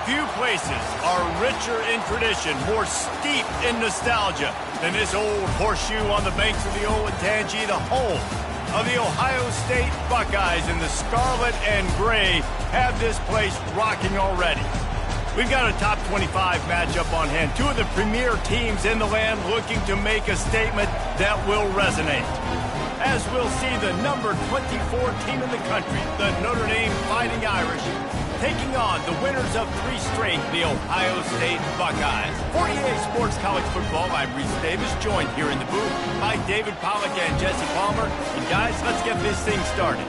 Few places are richer in tradition, more steeped in nostalgia than this old horseshoe on the banks of the Olentangy, the home of the Ohio State Buckeyes. And the scarlet and gray have this place rocking already. We've got a top 25 matchup on hand. Two of the premier teams in the land looking to make a statement that will resonate. As we'll see the number 24 team in the country, the Notre Dame Fighting Irish, taking on the winners of 3 straight, the Ohio State Buckeyes. 48 Sports College Football, I'm Reese Davis, joined here in the booth by David Pollack and Jesse Palmer. And guys, let's get this thing started.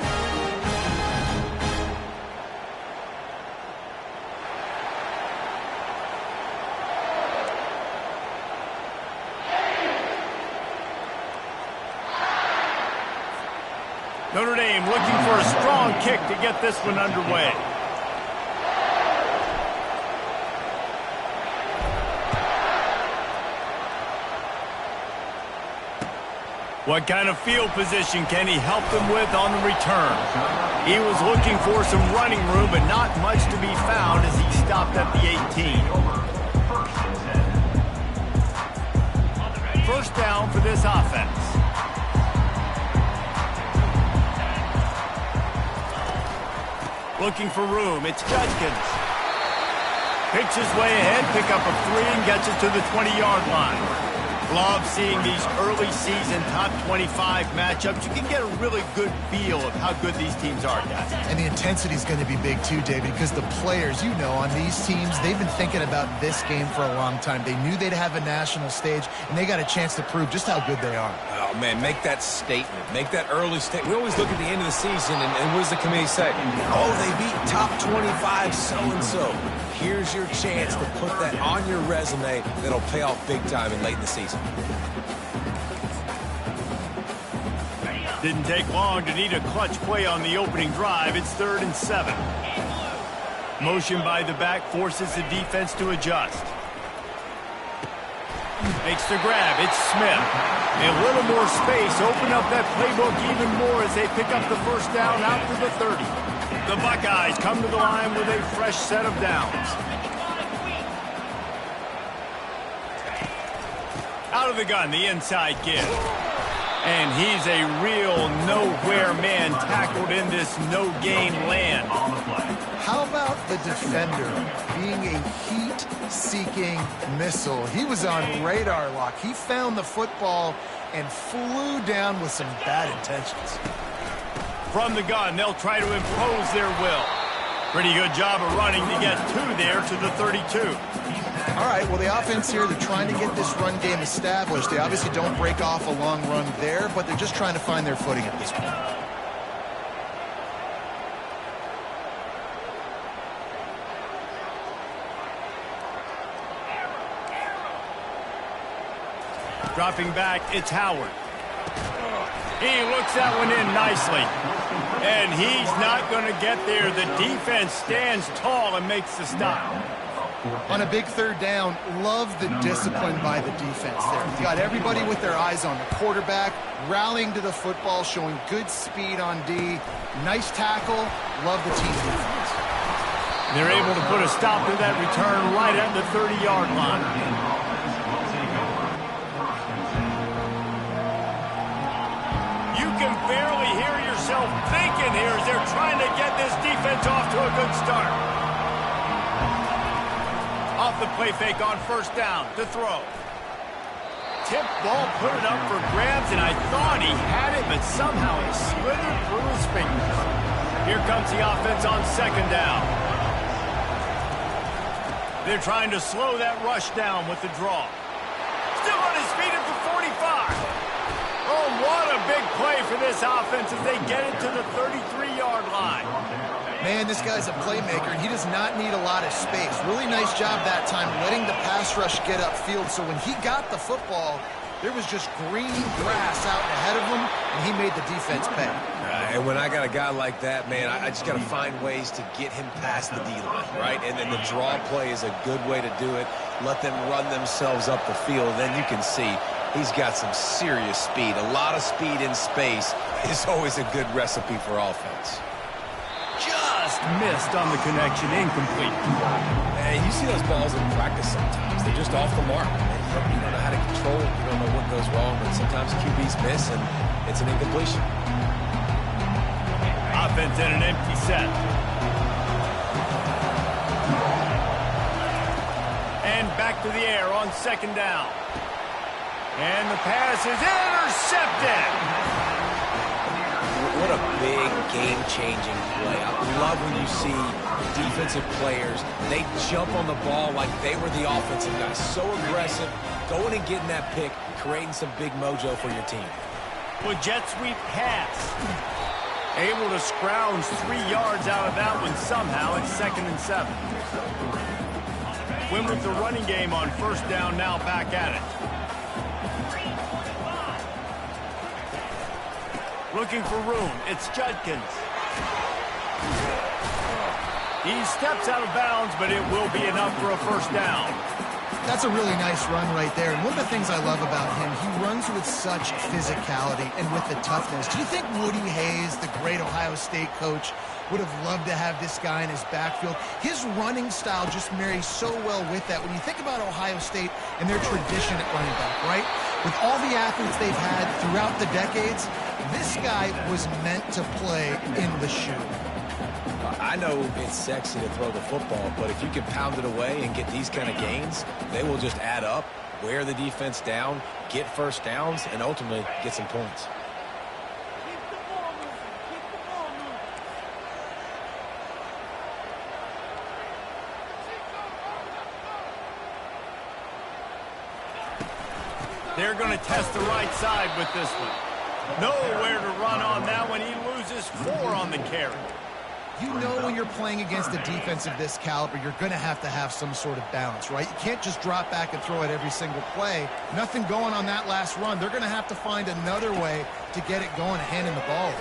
Notre Dame looking for a strong kick to get this one underway. What kind of field position can he help them with on the return? He was looking for some running room, but not much to be found as he stopped at the 18. First down for this offense. Looking for room, it's Judkins. Picks his way ahead, pick up a 3 and gets it to the 20-yard line. Love seeing these early season top 25 matchups. You can get a really good feel of how good these teams are, guys. And the intensity is going to be big too, David, because the players, you know, on these teams, they've been thinking about this game for a long time. They knew they'd have a national stage, and they got a chance to prove just how good they are. Oh, man, make that statement. Make that early statement. We always look at the end of the season, and what does the committee say? Oh, they beat top 25 so-and-so. Here's your chance to put that on your resume that'll pay off big time and late in the season. Didn't take long to need a clutch play on the opening drive. It's 3rd and 7. Motion by the back forces the defense to adjust. Makes the grab. It's Smith. A little more space. Open up that playbook even more as they pick up the first down out to the 30. The Buckeyes come to the line with a fresh set of downs. Out of the gun, the inside give. And he's a real nowhere man tackled in this no-gain land. How about the defender being a heat-seeking missile? He was on radar lock. He found the football and flew down with some bad intentions. From the gun, they'll try to impose their will. Pretty good job of running to get 2 there to the 32. All right, well, the offense here, they're trying to get this run game established. They obviously don't break off a long run there, but they're just trying to find their footing at this point. Dropping back, it's Howard. He looks that one in nicely. And he's not going to get there. The defense stands tall and makes the stop. On a big third down, love the discipline by the defense there. You got everybody with their eyes on the quarterback, rallying to the football, showing good speed on D. Nice tackle. Love the team defense. They're able to put a stop to that return right at the 30-yard line. You can barely hear yourself thinking here as they're trying to get this defense off to a good start. Off the play fake on first down to throw. Tip ball, put it up for grabs, and I thought he had it, but somehow it slithered through his fingers. Here comes the offense on second down. They're trying to slow that rush down with the draw. Still on his feet at the 45. Oh, what a big play for this offense as they get it to the 33-yard line. Man, this guy's a playmaker, and he does not need a lot of space. Really nice job that time letting the pass rush get upfield, so when he got the football, there was just green grass out ahead of him, and he made the defense pay. And when I got a guy like that, man, I just got to find ways to get him past the D-line, right? And then the draw play is a good way to do it. Let them run themselves up the field, then you can see he's got some serious speed. A lot of speed in space is always a good recipe for offense. Just missed on the connection, incomplete. And you see those balls in practice sometimes. They're just off the mark. You don't know how to control it. You don't know what goes wrong, but sometimes QBs miss, and it's an incompletion. Offense in an empty set. And back to the air on second down. And the pass is intercepted. What a big game-changing play. I love when you see defensive players, they jump on the ball like they were the offensive guys. So aggressive, going and getting that pick, creating some big mojo for your team. With jet sweep pass. Able to scrounge 3 yards out of that one somehow. It's 2nd and 7. Win with the running game on first down, now back at it. Looking for room. It's Judkins. He steps out of bounds, but it will be enough for a first down. That's a really nice run right there. And one of the things I love about him, he runs with such physicality and with the toughness. Do you think Woody Hayes, the great Ohio State coach, would have loved to have this guy in his backfield? His running style just marries so well with that. When you think about Ohio State and their tradition at running back, right? With all the athletes they've had throughout the decades, this guy was meant to play in the shoe. I know it's sexy to throw the football, but if you can pound it away and get these kind of gains, they will just add up, wear the defense down, get first downs, and ultimately get some points. They're going to test the right side with this one. Nowhere to run on that one. He loses 4 on the carry. You know when you're playing against a defense of this caliber, you're going to have some sort of balance, right? You can't just drop back and throw it every single play. Nothing going on that last run. They're going to have to find another way to get it going and handing the ball.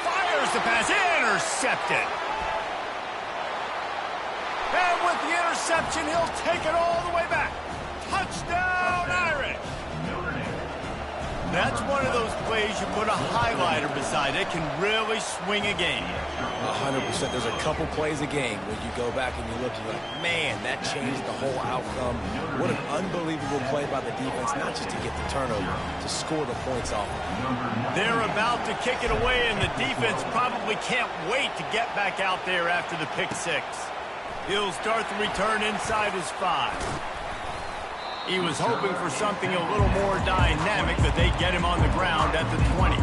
Fires the pass. Intercepted. And with the interception, he'll take it all the way back. Touchdown, Irish. That's one of those plays you put a highlighter beside. It can really swing a game. 100%. There's a couple plays a game when you go back and you look, you're like, man, that changed the whole outcome. What an unbelievable play by the defense, not just to get the turnover, to score the points off. They're about to kick it away, and the defense probably can't wait to get back out there after the pick 6. He'll start the return inside his 5. He was hoping for something a little more dynamic, but they get him on the ground at the 20.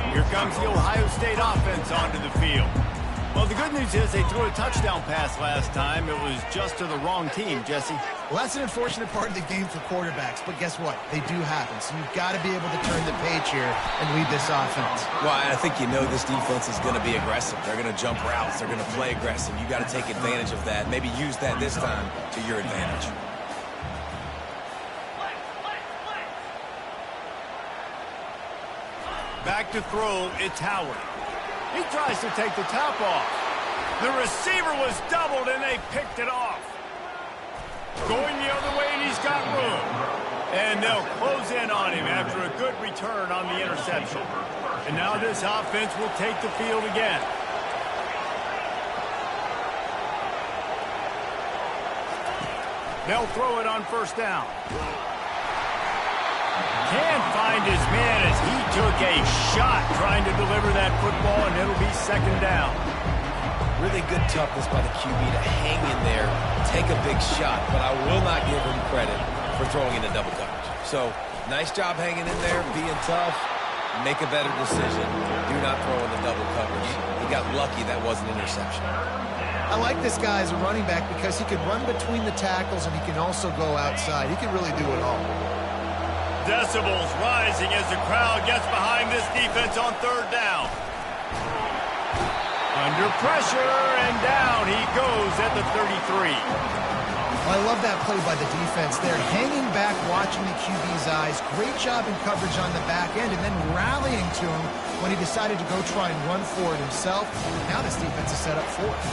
Here comes the Ohio State offense onto the field. Well, the good news is they threw a touchdown pass last time. It was just to the wrong team, Jesse. Well, that's an unfortunate part of the game for quarterbacks, but guess what? They do happen. So you've got to be able to turn the page here and lead this offense. Well, I think you know this defense is going to be aggressive. They're going to jump routes. They're going to play aggressive. You got to take advantage of that. Maybe use that this time to your advantage. Back to throw, it's Howard. He tries to take the top off. The receiver was doubled, and they picked it off. Going the other way, and he's got room. And they'll close in on him after a good return on the interception. And now this offense will take the field again. They'll throw it on first down. Can't find his man as he took a shot trying to deliver that football, and it'll be second down. Really good toughness by the QB to hang in there, take a big shot, but I will not give him credit for throwing into double coverage. So, nice job hanging in there, being tough. Make a better decision. Do not throw in the double coverage. He got lucky that was an interception. I like this guy as a running back because he can run between the tackles and he can also go outside. He can really do it all. Decibels rising as the crowd gets behind this defense on third down. Under pressure, and down he goes at the 33. I love that play by the defense. They're hanging back, watching the QB's eyes. Great job in coverage on the back end, and then rallying to him when he decided to go try and run for it himself. Now this defense is set up for it.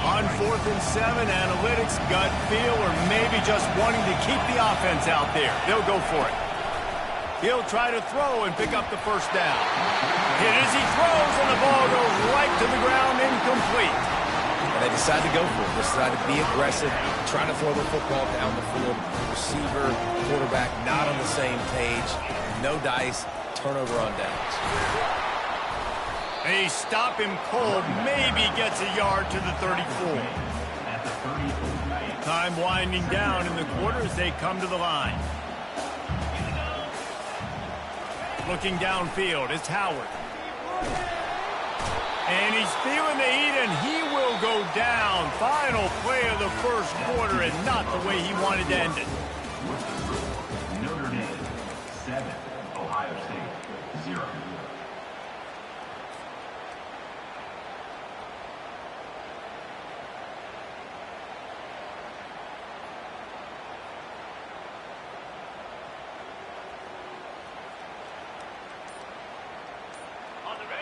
On 4th and 7, analytics, gut feel, or maybe just wanting to keep the offense out there. They'll go for it. He'll try to throw and pick up the first down. Hit as he throws, and the ball goes right to the ground, incomplete. And they decide to go for it. They decide to be aggressive, try to throw the football down the field. Receiver, quarterback, not on the same page. No dice, turnover on downs. They stop him cold, maybe gets a yard to the 34. Time winding down in the quarter as they come to the line. Looking downfield, it's Howard. And he's feeling the heat, and he will go down. Final play of the first quarter, and not the way he wanted to end it. Notre Dame, 7. Ohio State, 0.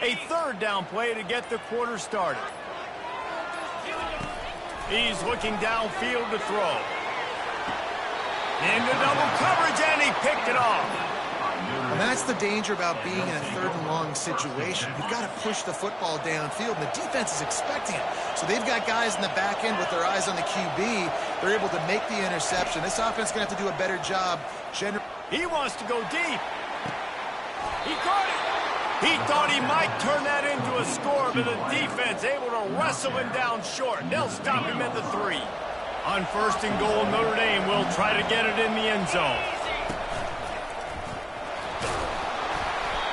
A third down play to get the quarter started. He's looking downfield to throw. Into double coverage, and he picked it off. And that's the danger about being in a third and long situation. You've got to push the football downfield, and the defense is expecting it. So they've got guys in the back end with their eyes on the QB. They're able to make the interception. This offense is going to have to do a better job. He wants to go deep. He caught it. He thought he might turn that into a score, but the defense able to wrestle him down short. They'll stop him at the 3. On 1st and goal, Notre Dame will try to get it in the end zone.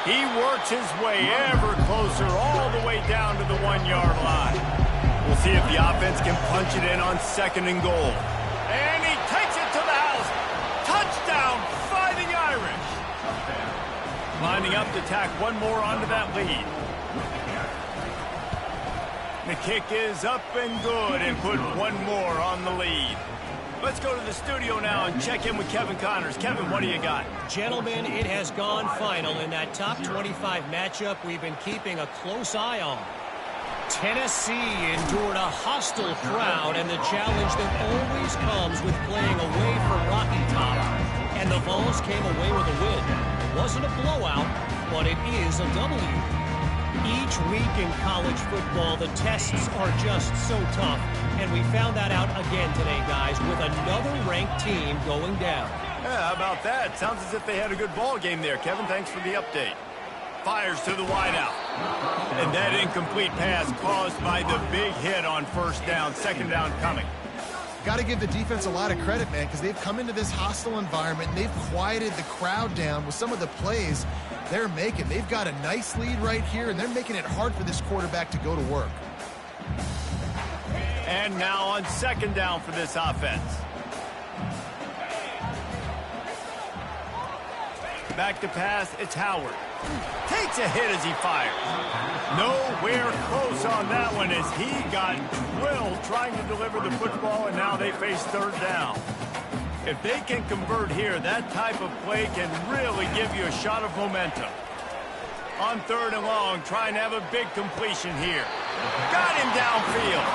He works his way ever closer all the way down to the 1-yard line. We'll see if the offense can punch it in on 2nd and goal. And he takes it to the house. Touchdown, Fighting Irish. Lining up to tack one more onto that lead. The kick is up and good and put one more on the lead. Let's go to the studio now and check in with Kevin Connors. Kevin, what do you got? Gentlemen, it has gone final in that top 25 matchup we've been keeping a close eye on. Tennessee endured a hostile crowd and the challenge that always comes with playing away from Rocky Top. And the Vols came away with a win. It wasn't a blowout, but it is a W. Each week in college football, the tests are just so tough. And we found that out again today, guys, with another ranked team going down. Yeah, how about that? Sounds as if they had a good ball game there. Kevin, thanks for the update. Fires to the wideout. And that incomplete pass caused by the big hit on 1st down. 2nd down coming. Got to give the defense a lot of credit, man, because they've come into this hostile environment and they've quieted the crowd down with some of the plays they're making. They've got a nice lead right here, and they're making it hard for this quarterback to go to work. And now on 2nd down for this offense. Back to pass, it's Howard. Takes a hit as he fires. Nowhere close on that one as he got drilled trying to deliver the football, and now they face 3rd down. If they can convert here, that type of play can really give you a shot of momentum. On 3rd and long, trying to have a big completion here. Got him downfield.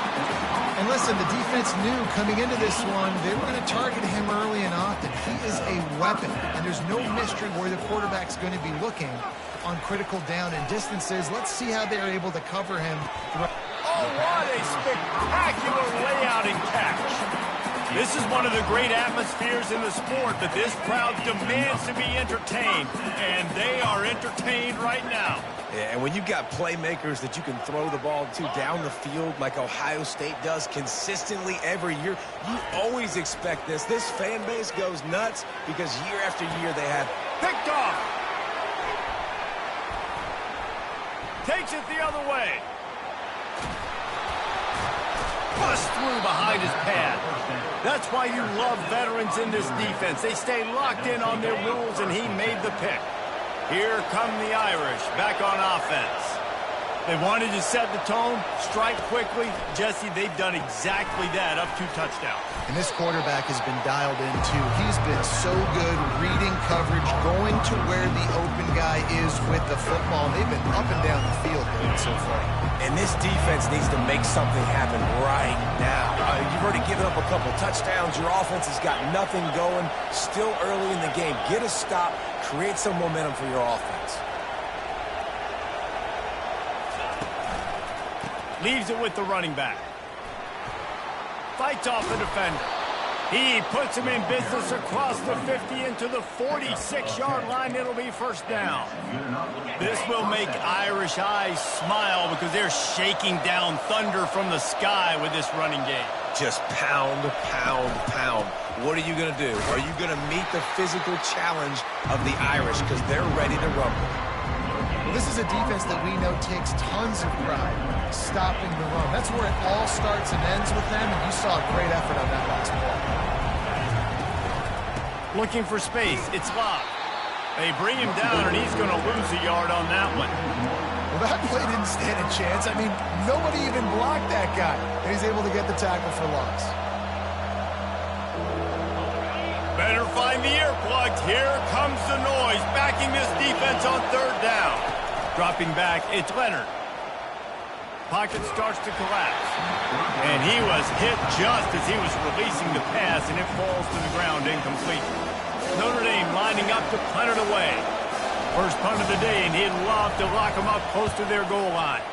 And listen, the defense knew coming into this one, they were going to target him early and often. He is a weapon, and there's no mystery where the quarterback's going to be looking on critical down and distances. Let's see how they're able to cover him. Oh, what a spectacular layout and catch. This is one of the great atmospheres in the sport, that this crowd demands to be entertained, and they are entertained right now. Yeah, and when you've got playmakers that you can throw the ball to down the field like Ohio State does consistently every year, you always expect this. This fan base goes nuts because year after year they have picked off. Takes it the other way. Bust through behind his pad. That's why you love veterans in this defense. They stay locked in on their rules, and he made the pick. Here come the Irish back on offense. They wanted to set the tone, strike quickly. Jesse, they've done exactly that, up 2 touchdowns. And this quarterback has been dialed in, too. He's been so good reading coverage, going to where the open guy is with the football. They've been up and down the field so far. And this defense needs to make something happen right now. You've already given up a couple touchdowns. Your offense has got nothing going. Still early in the game. Get a stop. Create some momentum for your offense. Leaves it with the running back. Fights off the defender. He puts him in business across the 50 into the 46-yard line. It'll be first down. This will make Irish eyes smile because they're shaking down thunder from the sky with this running game. Just pound, pound, pound. What are you going to do? Are you going to meet the physical challenge of the Irish because they're ready to rumble? Well, this is a defense that we know takes tons of pride stopping the run. That's where it all starts and ends with them, and you saw a great effort on that last play. Looking for space. It's locked. They bring him down, and he's going to lose a yard on that one. Well, that play didn't stand a chance. I mean, nobody even blocked that guy, and he's able to get the tackle for loss. Better find the earplugs. Here comes the noise, backing this defense on third down. Dropping back, it's Leonard. Pocket starts to collapse. And he was hit just as he was releasing the pass, and it falls to the ground incomplete. Notre Dame lining up to punt it away. First punt of the day, and he'd love to lock them up close to their goal line.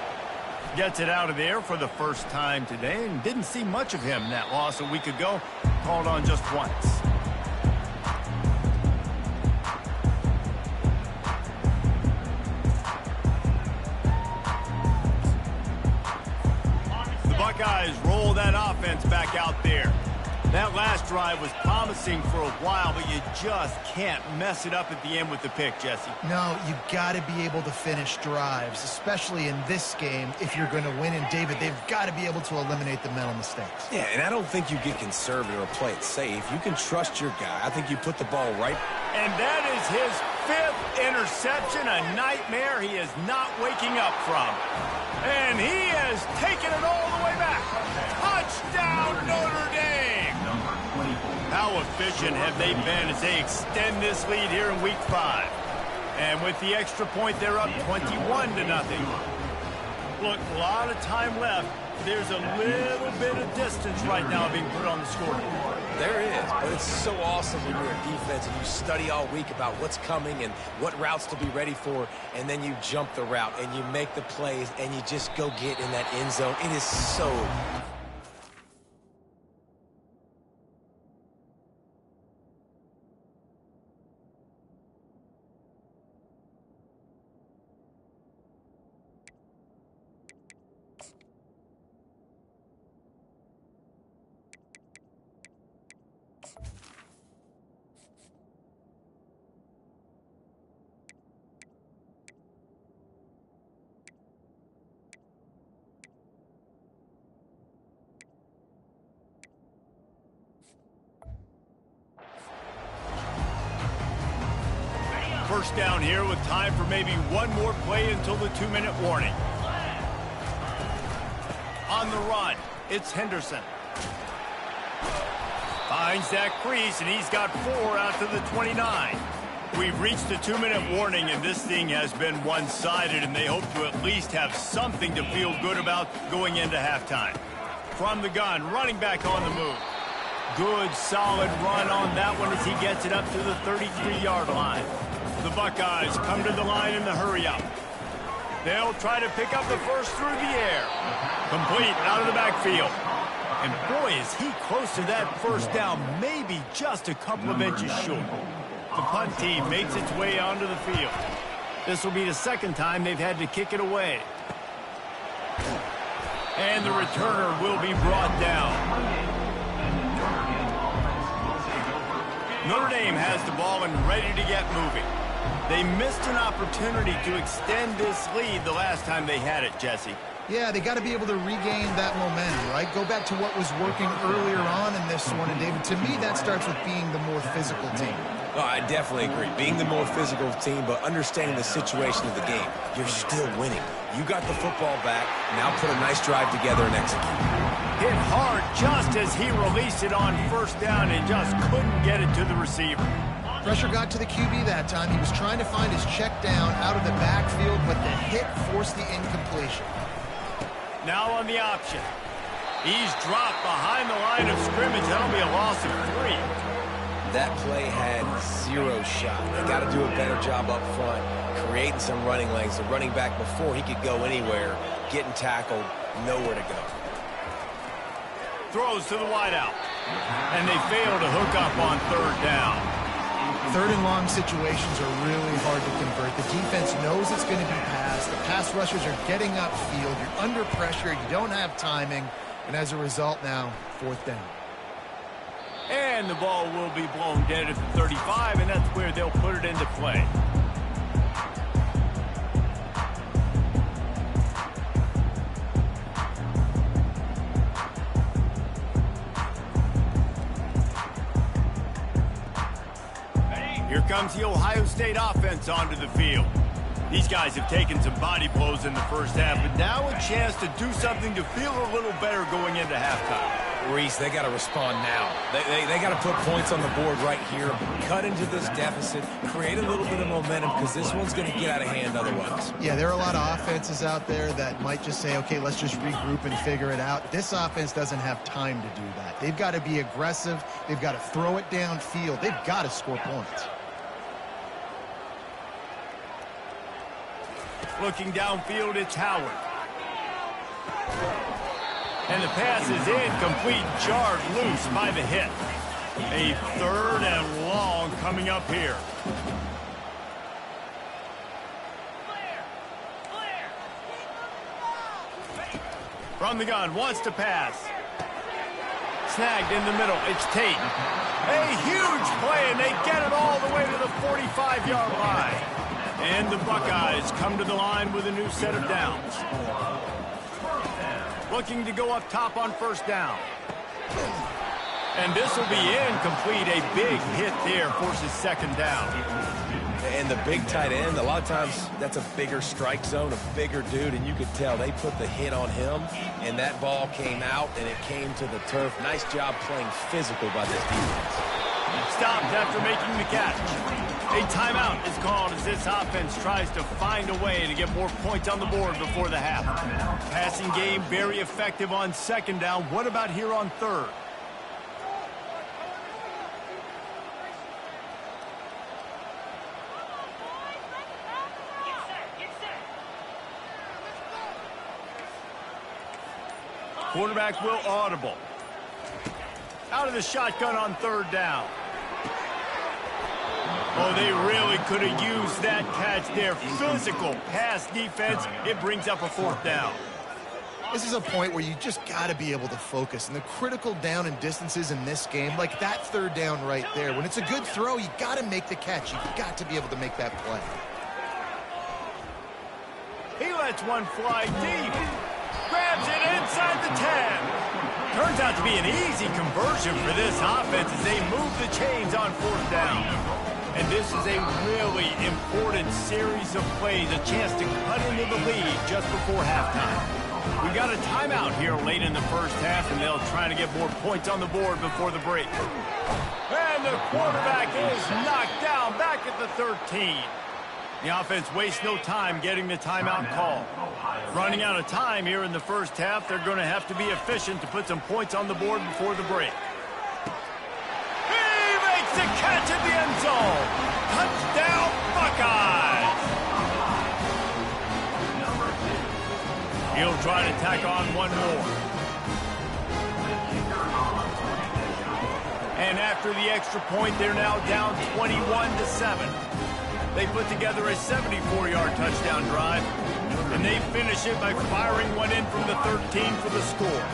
Gets it out of there for the first time today, and didn't see much of him. That loss a week ago, called on just once. Buckeyes roll that offense back out there. That last drive was promising for a while, but you just can't mess it up at the end with the pick, Jesse. No, you got to be able to finish drives, especially in this game if you're going to win. And, David, they've got to be able to eliminate the mental mistakes. Yeah, and I don't think you get conservative or play it safe. You can trust your guy. I think you put the ball right. And that is his 5th interception, a nightmare he is not waking up from. And he has taken it all the way back. Touchdown, Notre Dame! How efficient have they been as they extend this lead here in Week 5? And with the extra point, they're up 21-0. Look, a lot of time left. There's a little bit of distance right now being put on the scoreboard. There is, but it's so awesome when you're a defense and you study all week about what's coming and what routes to be ready for, and then you jump the route and you make the plays and you just go get in that end zone. It is so... First down here with time for maybe one more play until the 2-minute warning. On the run, it's Henderson. Finds that crease, and he's got 4 out to the 29. We've reached the 2-minute warning, and this thing has been one-sided, and they hope to at least have something to feel good about going into halftime. from the gun, running back on the move. Good, solid run on that one as he gets it up to the 33-yard line. The Buckeyes come to the line in the hurry-up. They'll try to pick up the first through the air. Complete out of the backfield. And boy, is he close to that first down, maybe just a couple of inches short. The punt team makes its way onto the field. This will be the second time they've had to kick it away. And the returner will be brought down. Notre Dame has the ball and ready to get moving. They missed an opportunity to extend this lead the last time they had it, Jesse. Yeah, they got to be able to regain that momentum, right? Go back to what was working earlier on in this one. And, David, to me, that starts with being the more physical team. Oh, I definitely agree. Being the more physical team, but understanding the situation of the game. You're still winning. You got the football back. Now put a nice drive together and execute. Hit hard just as he released it on first down and just couldn't get it to the receiver. Pressure got to the QB that time. He was trying to find his check down out of the backfield, but the hit forced the incompletion. Now on the option. He's dropped behind the line of scrimmage. That'll be a loss of 3. That play had 0 shot. They got to do a better job up front, creating some running lanes. The running back before he could go anywhere, getting tackled, nowhere to go. Throws to the wideout. And they fail to hook up on third down. Third and long situations are really hard to convert. The defense knows it's going to be passed. The pass rushers are getting upfield. You're under pressure. You don't have timing. And as a result now, fourth down. And the ball will be blown dead at the 35, and that's where they'll put it into play. Here comes the Ohio State offense onto the field. These guys have taken some body blows in the first half, but now a chance to do something to feel a little better going into halftime. Reese, they got to respond now. They got to put points on the board right here, cut into this deficit, create a little bit of momentum because this one's going to get out of hand otherwise. Yeah, there are a lot of offenses out there that might just say, okay, let's just regroup and figure it out. This offense doesn't have time to do that. They've got to be aggressive. They've got to throw it downfield. They've got to score points. Looking downfield, it's Howard. And the pass is incomplete, jarred loose by the hit. A third and long coming up here. From the gun, wants to pass. Snagged in the middle, it's Tate. A huge play, and they get it all the way to the 45-yard line. And the Buckeyes come to the line with a new set of downs. Looking to go up top on first down. And this will be incomplete. A big hit there forces second down. And the big tight end, a lot of times that's a bigger strike zone, a bigger dude, and you could tell they put the hit on him, and that ball came out, and it came to the turf. Nice job playing physical by this defense. Stopped after making the catch. A timeout is called as this offense tries to find a way to get more points on the board before the half. Passing game very effective on second down. What about here on third? Quarterback will audible. Out of the shotgun on third down. Oh, they really could have used that catch there. Physical pass defense. It brings up a fourth down. This is a point where you just got to be able to focus. And the critical down and distances in this game, like that third down right there, when it's a good throw, you got to make the catch. You've got to be able to make that play. He lets one fly deep. Grabs it inside the 10. Turns out to be an easy conversion for this offense as they move the chains on fourth down. And this is a really important series of plays, a chance to cut into the lead just before halftime. We've got a timeout here late in the first half, and they'll try to get more points on the board before the break. And the quarterback is knocked down back at the 13. The offense wastes no time getting the timeout call. Running out of time here in the first half, they're going to have to be efficient to put some points on the board before the break. He makes the catch at the end zone. Touchdown, Buckeyes! He'll try to tack on one more. And after the extra point, they're now down 21-7. They put together a 74-yard touchdown drive, and they finish it by firing one in from the 13 for the score.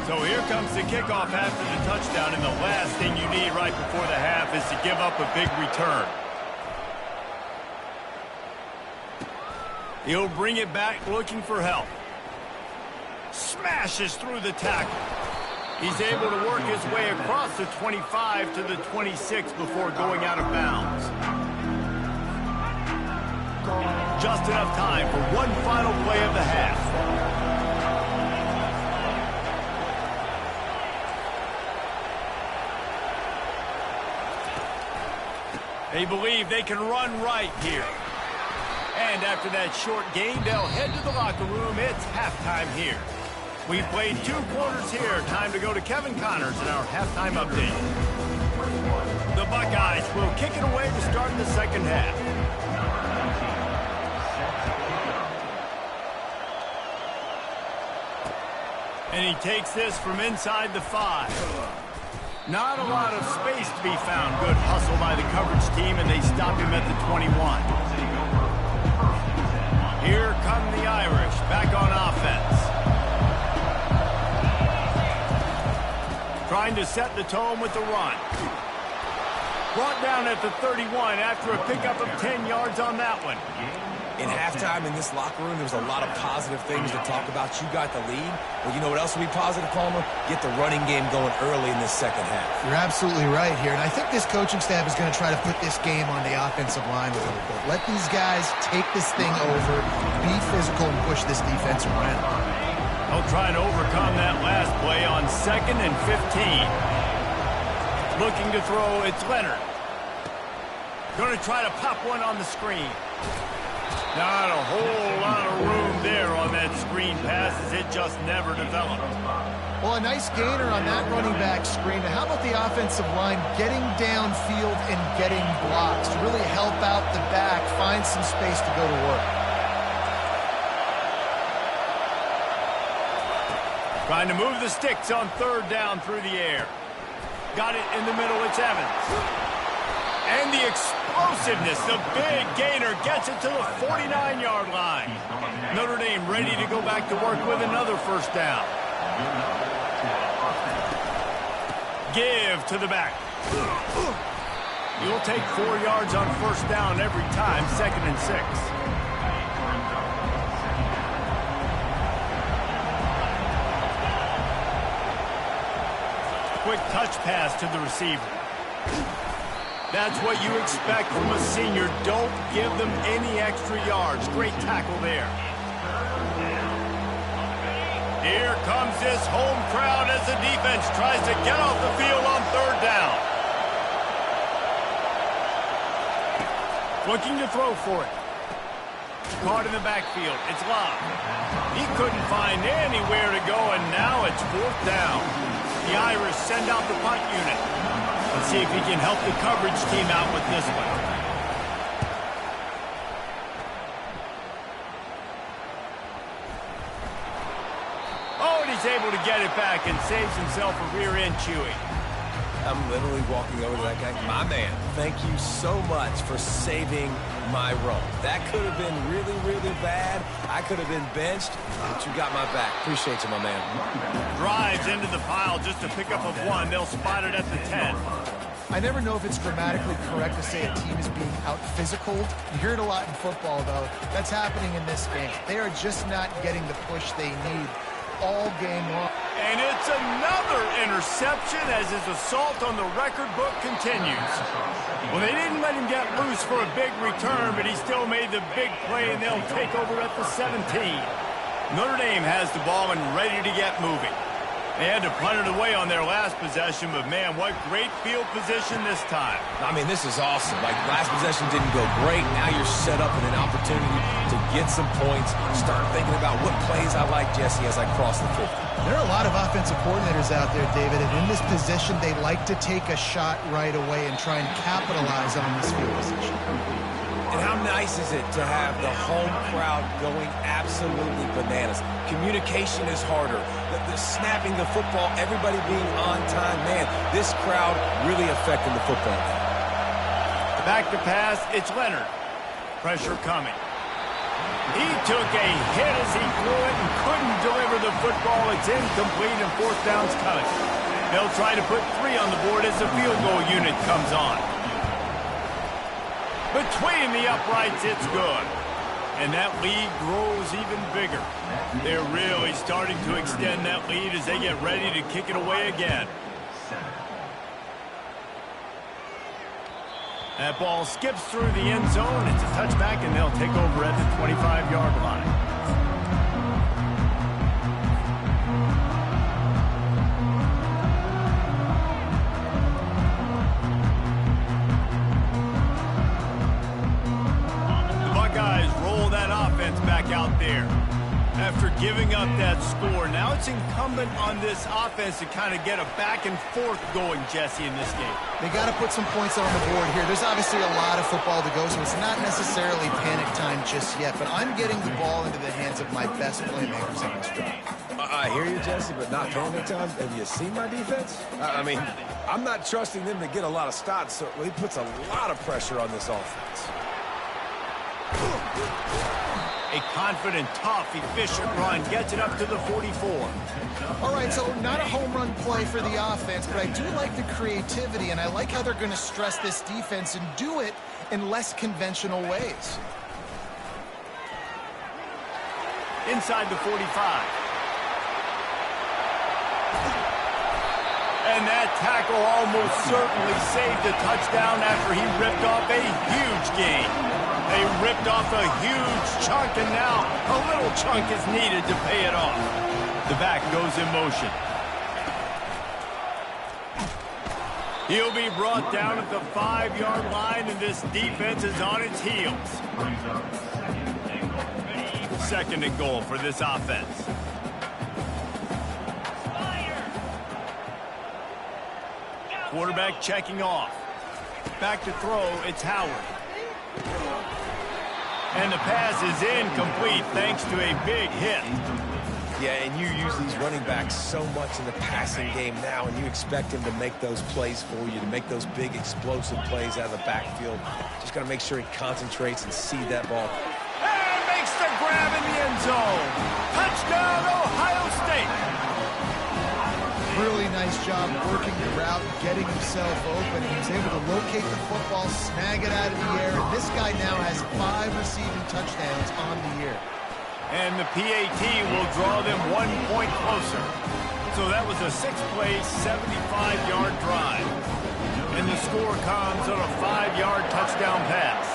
So here comes the kickoff after the touchdown, and the last thing you need right before the half is to give up a big return. He'll bring it back looking for help. Smashes through the tackle. He's able to work his way across the 25 to the 26 before going out of bounds. Just enough time for one final play of the half. They believe they can run right here. And after that short game, they'll head to the locker room. It's halftime here. We've played 2 quarters here. Time to go to Kevin Connors in our halftime update. The Buckeyes will kick it away to start the second half. And he takes this from inside the 5. Not a lot of space to be found. Good hustle by the coverage team, and they stop him at the 21. Here come the Irish, back on offense. Trying to set the tone with the run. Brought down at the 31 after a pickup of 10 yards on that one. In halftime in this locker room, there was a lot of positive things to talk about. You got the lead. Well, you know what else will be positive, Palmer? Get the running game going early in this second half. You're absolutely right here, and I think this coaching staff is going to try to put this game on the offensive line a little bit. Let these guys take this thing over, be physical, and push this defense around. They'll try to overcome that last play on 2nd and 15. Looking to throw, it's Leonard. Going to try to pop one on the screen. Not a whole lot of room there on that screen pass, as it just never developed. Well, a nice gainer on that running back screen. How about the offensive line getting downfield and getting blocks to really help out the back, find some space to go to work? Trying to move the sticks on 3rd down through the air. Got it in the middle, it's Evans. And the explosiveness, the big gainer gets it to the 49-yard line. Notre Dame ready to go back to work with another first down. Give to the back. You'll take 4 yards on first down every time, 2nd and 6. Quick touch pass to the receiver. That's what you expect from a senior. Don't give them any extra yards. Great tackle there. Here comes this home crowd as the defense tries to get off the field on 3rd down. Looking to throw for it. Caught in the backfield. It's Love. He couldn't find anywhere to go, and now it's 4th down. The Irish send out the punt unit. Let's see if he can help the coverage team out with this one. Oh, and he's able to get it back and saves himself a rear end chewing. I'm literally walking over to that guy. My man, thank you so much for saving my run. That could have been really, really bad. I could have been benched, but you got my back. Appreciate you, my man. Drives into the pile just to pick up of 1. They'll spot it at the 10. I never know if it's grammatically correct to say a team is being out-physical. You hear it a lot in football, though. That's happening in this game. They are just not getting the push they need all game long. And it's another interception as his assault on the record book continues. Well, they didn't let him get loose for a big return, but he still made the big play, and they'll take over at the 17. Notre Dame has the ball and ready to get moving. They had to punt it away on their last possession, but man, what great field position this time. I mean, this is awesome. Like, last possession didn't go great. Now you're set up with an opportunity to get some points. Start thinking about what plays I like, Jesse, as I cross the 50. There are a lot of offensive coordinators out there, David, and in this position, they like to take a shot right away and try and capitalize on this field position. And how nice is it to have the home crowd going absolutely bananas? Communication is harder. The snapping the football, everybody being on time. Man, this crowd really affecting the football game. Back to pass, it's Leonard. Pressure coming. He took a hit as he threw it and couldn't deliver the football. It's incomplete and fourth down's coming. They'll try to put 3 on the board as the field goal unit comes on. Between the uprights, it's good. And that lead grows even bigger. They're really starting to extend that lead as they get ready to kick it away again. That ball skips through the end zone. It's a touchback, and they'll take over at the 25-yard line. Back out there. After giving up that score, now it's incumbent on this offense to kind of get a back and forth going, Jesse, in this game. They got to put some points on the board here. There's obviously a lot of football to go, so it's not necessarily panic time just yet, but I'm getting the ball into the hands of my best playmakers on this drive. I hear you, Jesse, but not panic time. Have you seen my defense? I mean, I'm not trusting them to get a lot of stops, so he puts a lot of pressure on this offense. A confident, tough, efficient run gets it up to the 44. All right, so not a home run play for the offense, but I do like the creativity, and I like how they're going to stress this defense and do it in less conventional ways. Inside the 45. And that tackle almost certainly saved a touchdown after he ripped off a huge gain. They ripped off a huge chunk, and now a little chunk is needed to pay it off. The back goes in motion. He'll be brought down at the 5-yard line, and this defense is on its heels. Second and goal for this offense. Quarterback checking off. Back to throw, it's Howard. And the pass is incomplete thanks to a big hit. Yeah, and you use these running backs so much in the passing game now, and you expect him to make those plays for you, to make those big explosive plays out of the backfield. Just got to make sure he concentrates and see that ball. And makes the grab in the end zone. Touchdown, Ohio State. Really nice job working the route, getting himself open. He was able to locate the football, snag it out of the air, and this guy now has 5 receiving touchdowns on the year. And the PAT will draw them 1 point closer. So that was a 6-play, 75-yard drive. And the score comes on a 5-yard touchdown pass.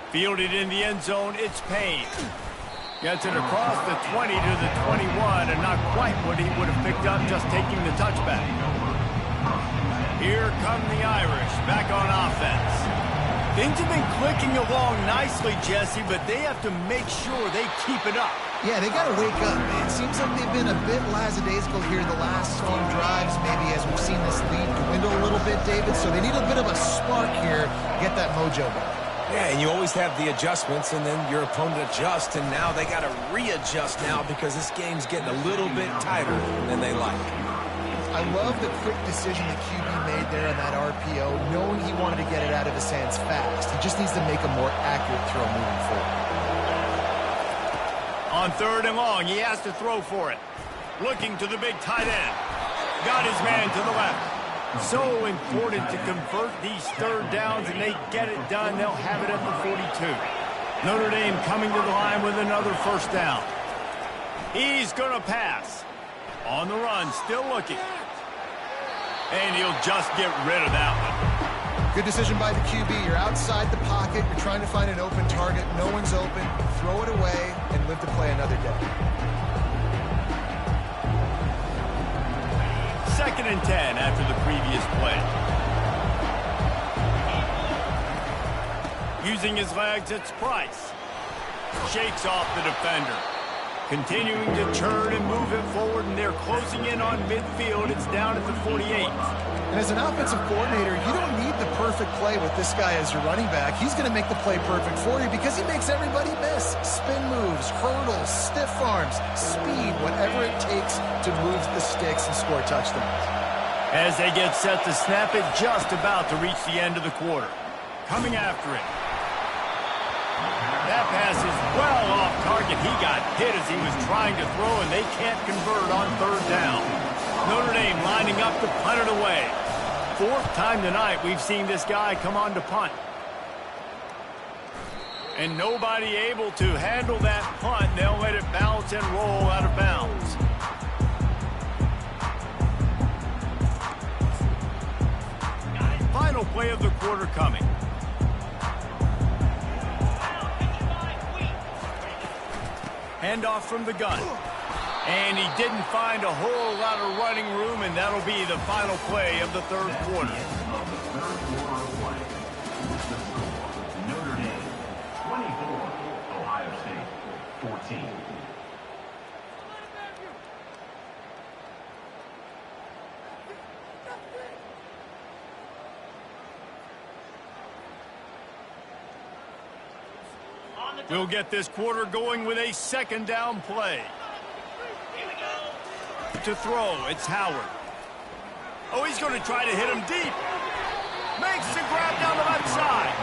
Fielded in the end zone, it's Payne. Gets it across the 20 to the 21, and not quite what he would have picked up just taking the touchback. Here come the Irish, back on offense. Things have been clicking along nicely, Jesse, but they have to make sure they keep it up. Yeah, they got to wake up. It seems like they've been a bit lackadaisical here the last few drives, maybe as we've seen this lead dwindle a little bit, David, so they need a bit of a spark here to get that mojo back. Yeah, and you always have the adjustments, and then your opponent adjusts, and now they got to readjust now because this game's getting a little bit tighter than they like. I love the quick decision the QB made there on that RPO, knowing he wanted to get it out of his hands fast. He just needs to make a more accurate throw moving forward. On 3rd and long, he has to throw for it. Looking to the big tight end. Got his man to the left. So important to convert these 3rd downs, and they get it done. They'll have it at the 42. Notre Dame coming to the line with another 1st down. He's going to pass. On the run, still looking. And he'll just get rid of that one. Good decision by the QB. You're outside the pocket. You're trying to find an open target. No one's open. Throw it away. and live to play another day. 2nd and 10 after the previous play. Using his legs, it's Price. Shakes off the defender. Continuing to turn and move it forward, and they're closing in on midfield. It's down at the 48. And as an offensive coordinator, you don't need the perfect play with this guy as your running back. He's going to make the play perfect for you because he makes everybody miss. Spin moves, hurdles, stiff arms, speed, whatever it takes to move the sticks and score touchdowns. As they get set to snap it, just about to reach the end of the quarter. Coming after it. That pass is well off target. He got hit as he was trying to throw, and they can't convert on 3rd down. Notre Dame lining up to punt it away. 4th time tonight we've seen this guy come on to punt. And nobody able to handle that punt. They'll let it bounce and roll out of bounds. Final play of the quarter coming. Handoff from the gun. And he didn't find a whole lot of running room, and that'll be the final play of the 3rd quarter. Notre Dame 24, Ohio State 14. We'll get this quarter going with a 2nd down play. To throw, it's Howard. Oh, he's going to try to hit him deep. Makes the grab down the left side.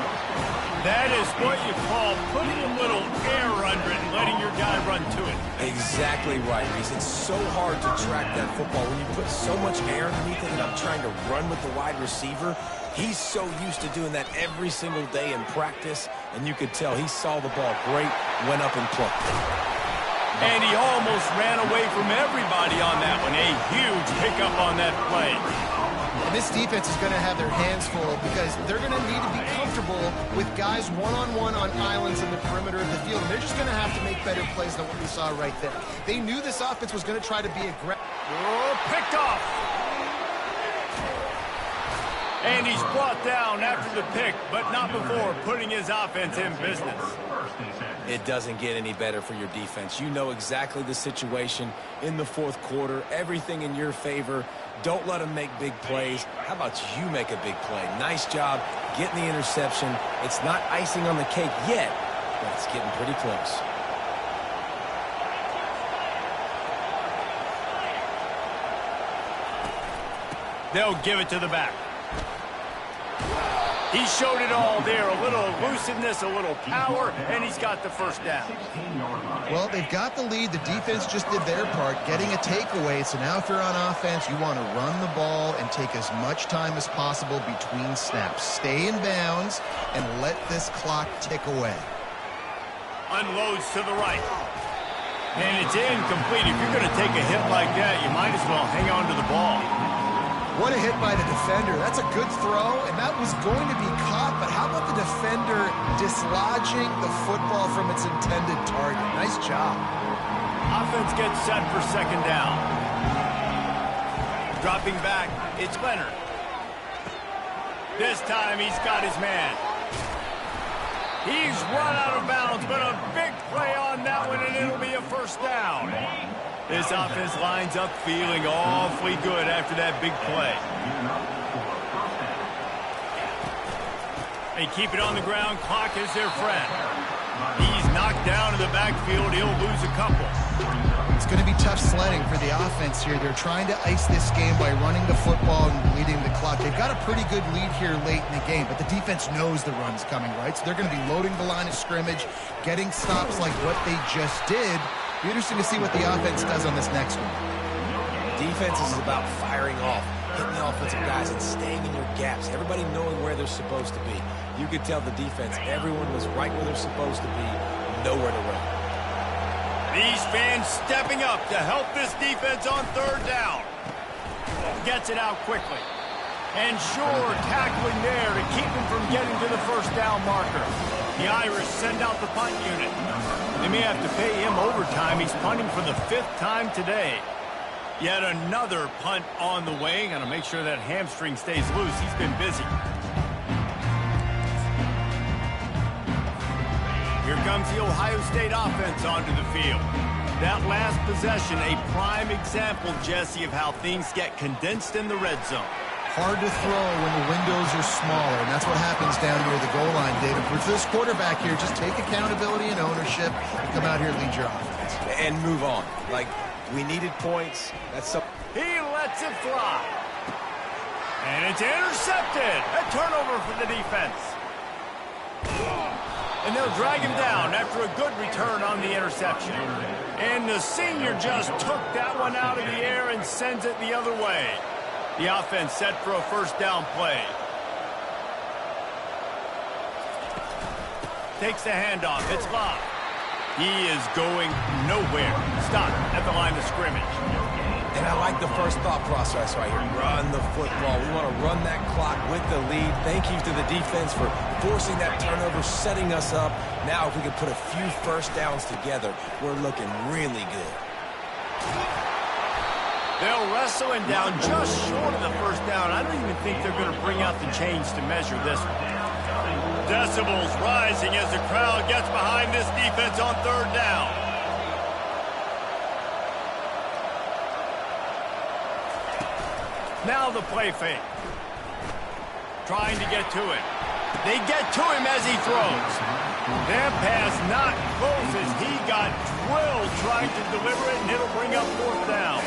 That is what you call putting a little air under it and letting your guy run to it. Exactly right, Reese. It's so hard to track that football when you put so much air underneath it, and I'm trying to run with the wide receiver. He's so used to doing that every single day in practice, and you could tell he saw the ball great, went up and plucked it. And he almost ran away from everybody on that one. A huge pickup on that play. And this defense is going to have their hands full because they're going to need to be comfortable with guys one-on-one on islands in the perimeter of the field. And they're just going to have to make better plays than what we saw right there. They knew this offense was going to try to be aggressive. Oh, picked off. And he's brought down after the pick, but not before putting his offense in business. It doesn't get any better for your defense. You know exactly the situation in the 4th quarter. Everything in your favor. Don't let them make big plays. How about you make a big play? Nice job getting the interception. It's not icing on the cake yet, but it's getting pretty close. They'll give it to the back. He showed it all there. A little elusiveness, a little power, and he's got the 1st down. Well, they've got the lead. The defense just did their part, getting a takeaway. So now if you're on offense, you want to run the ball and take as much time as possible between snaps. Stay in bounds and let this clock tick away. Unloads to the right. And it's incomplete. If you're going to take a hit like that, you might as well hang on to the ball. What a hit by the defender. That's a good throw, and that was going to be caught, but how about the defender dislodging the football from its intended target? Nice job. Offense gets set for 2nd down. Dropping back, it's Leonard. This time he's got his man. He's run out of bounds, but a big play on that one, and it'll be a 1st down. This offense lines up feeling awfully good after that big play. They keep it on the ground. Clock is their friend. He's knocked down in the backfield. He'll lose a couple. It's going to be tough sledding for the offense here. They're trying to ice this game by running the football and leading the clock. They've got a pretty good lead here late in the game, but the defense knows the run's coming, right? So they're going to be loading the line of scrimmage, getting stops like what they just did. Be interesting to see what the offense does on this next one. Defense is about firing off, hitting the offensive guys, and staying in your gaps. Everybody knowing where they're supposed to be. You could tell the defense, everyone was right where they're supposed to be, nowhere to run. These fans stepping up to help this defense on 3rd down. Gets it out quickly. And sure, tackling there to keep him from getting to the 1st down marker. The Irish send out the punt unit. They may have to pay him overtime. He's punting for the 5th time today. Yet another punt on the way. Got to make sure that hamstring stays loose. He's been busy. Here comes the Ohio State offense onto the field. That last possession, a prime example, Jesse, of how things get condensed in the red zone. Hard to throw when the windows are smaller, and that's what happens down near the goal line, David. For this quarterback here, just take accountability and ownership and come out here and lead your offense. And move on. Like, we needed points. That's something. He lets it fly. And it's intercepted. A turnover for the defense. And they'll drag him down after a good return on the interception. And the senior just took that one out of the air and sends it the other way. The offense set for a first down play. Takes the handoff. It's locked. He is going nowhere. Stop at the line of scrimmage. And I like the first thought process right here. Run the football. We want to run that clock with the lead. Thank you to the defense for forcing that turnover, setting us up. Now if we can put a few first downs together, we're looking really good. They'll wrestle him down just short of the first down. I don't even think they're going to bring out the chains to measure this one. Decibels rising as the crowd gets behind this defense on 3rd down. Now the play fake. Trying to get to it. They get to him as he throws. That pass not close as he got drilled trying to deliver it, and it'll bring up 4th down.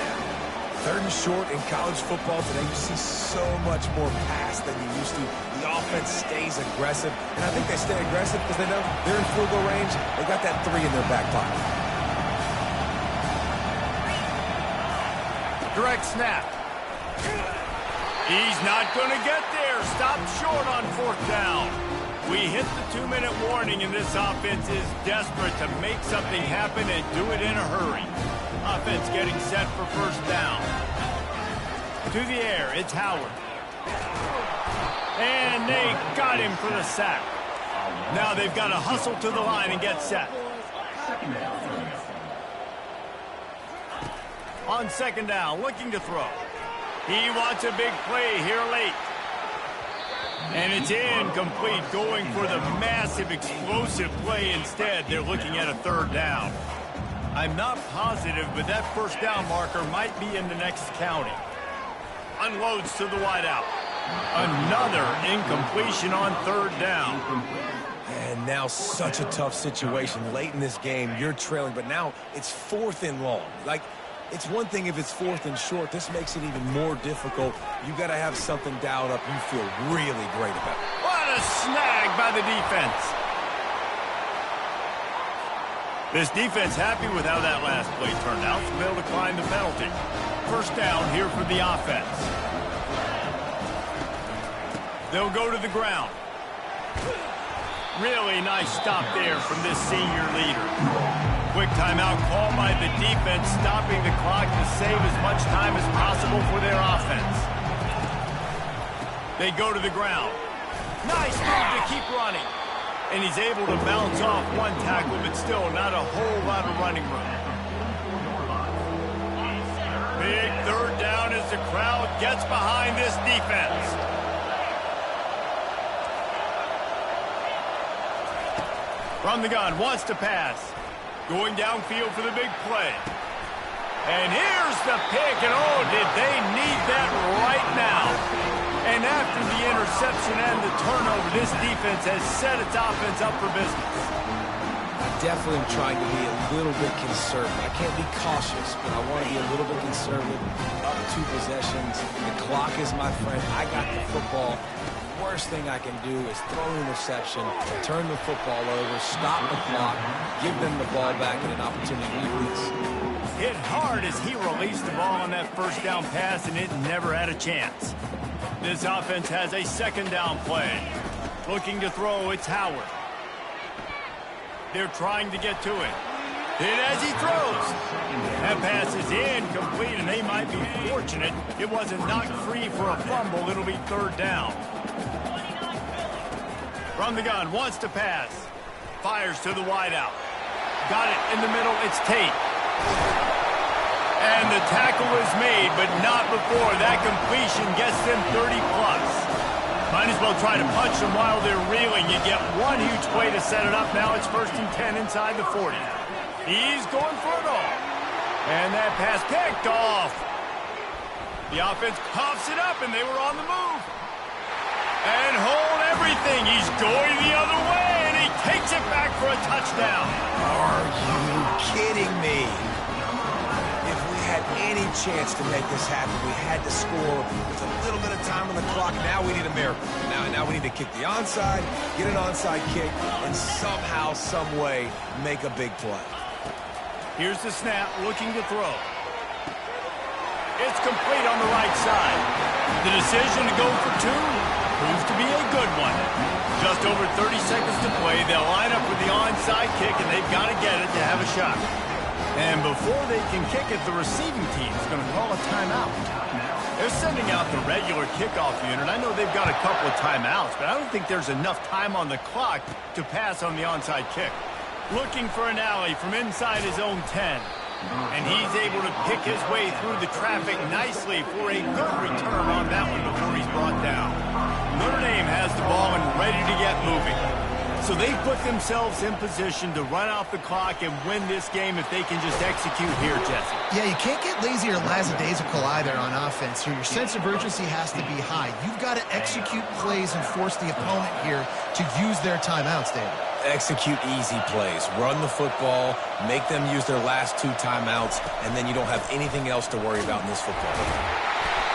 3rd and short in college football today, you see so much more pass than you used to. The offense stays aggressive, and I think they stay aggressive because they know they're in field goal range. They got that 3 in their back pocket. Direct snap. He's not going to get there. Stop short on 4th down. We hit the 2-minute warning, and this offense is desperate to make something happen and do it in a hurry. Offense getting set for first down. To the air, it's Howard. And they got him for the sack. Now they've got to hustle to the line and get set. On 2nd down, looking to throw. He wants a big play here late. And it's incomplete, going for the massive, explosive play instead. They're looking at a 3rd down. I'm not positive, but that first down marker might be in the next county. Unloads to the wideout. Another incompletion on 3rd down. And now such a tough situation. Late in this game, you're trailing, but now it's 4th and long. Like, it's one thing if it's 4th and short. This makes it even more difficult. You got to have something dialed up you feel really great about. What a snag by the defense. This defense happy with how that last play turned out, so they'll decline the penalty. First down here for the offense. They'll go to the ground. Really nice stop there from this senior leader. Quick timeout call by the defense, stopping the clock to save as much time as possible for their offense. They go to the ground. Nice move to keep running. And he's able to bounce off one tackle, but still not a whole lot of running room. Big 3rd down as the crowd gets behind this defense. From the gun, wants to pass. Going downfield for the big play. And here's the pick, and oh, did they need that right now. And after the interception and the turnover, this defense has set its offense up for business. Definitely trying to be a little bit conservative. I can't be cautious, but I want to be a little bit conservative. Up 2 possessions. The clock is my friend. I got the football. Worst thing I can do is throw an interception, turn the football over, stop the clock, give them the ball back and an opportunity to release. Hit hard as he released the ball on that first down pass, and it never had a chance. This offense has a 2nd down play. Looking to throw, it's Howard. They're trying to get to it. Hit as he throws. That pass is incomplete, and they might be fortunate it wasn't knocked free for a fumble. It'll be 3rd down. From the gun, wants to pass. Fires to the wideout. Got it in the middle. It's Tate. And the tackle is made, but not before that completion gets them 30-plus. Might as well try to punch them while they're reeling. You get one huge play to set it up. Now it's 1st and 10 inside the 40. He's going for it all. And that pass picked off. The offense coughs it up, and they were on the move. And hold everything. He's going the other way, and he takes it back for a touchdown. Are you kidding me? If we had any chance to make this happen, we had to score with a little bit of time on the clock. Now we need a miracle. Now we need to kick the onside, get an onside kick, and somehow, some way, make a big play. Here's the snap, looking to throw. It's complete on the right side. The decision to go for two proves to be a good one. Just over 30 seconds to play. They'll line up with the onside kick, and they've got to get it to have a shot. And before they can kick it, the receiving team is going to call a timeout. They're sending out the regular kickoff unit. I know they've got a couple of timeouts, but I don't think there's enough time on the clock to pass on the onside kick. Looking for an alley from inside his own 10. And he's able to pick his way through the traffic nicely for a good return on that one before he's brought down. Notre Dame has the ball and ready to get moving. So they've put themselves in position to run out the clock and win this game if they can just execute here, Jesse. Yeah, you can't get lazy or lackadaisical either on offense here. Your sense of urgency has to be high. You've got to execute plays and force the opponent here to use their timeouts, David. Execute easy plays. Run the football, make them use their last 2 timeouts, and then you don't have anything else to worry about in this football game.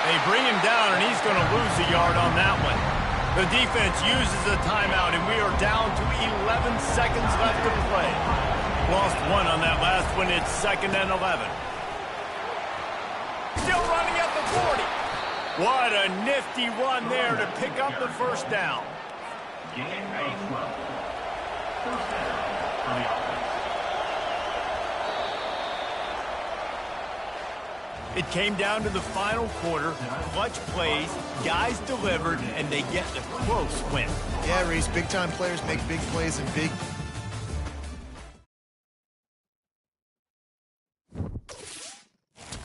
They bring him down, and he's going to lose a yard on that one. The defense uses a timeout, and we are down to 11 seconds left to play. Lost one on that last one. It's 2nd and 11. Still running at the 40. What a nifty run there to pick up the first down. Game a 12. First down for the offense. It came down to the final quarter. Clutch plays, guys delivered, and they get the close win. Yeah, Reese, big-time players make big plays in big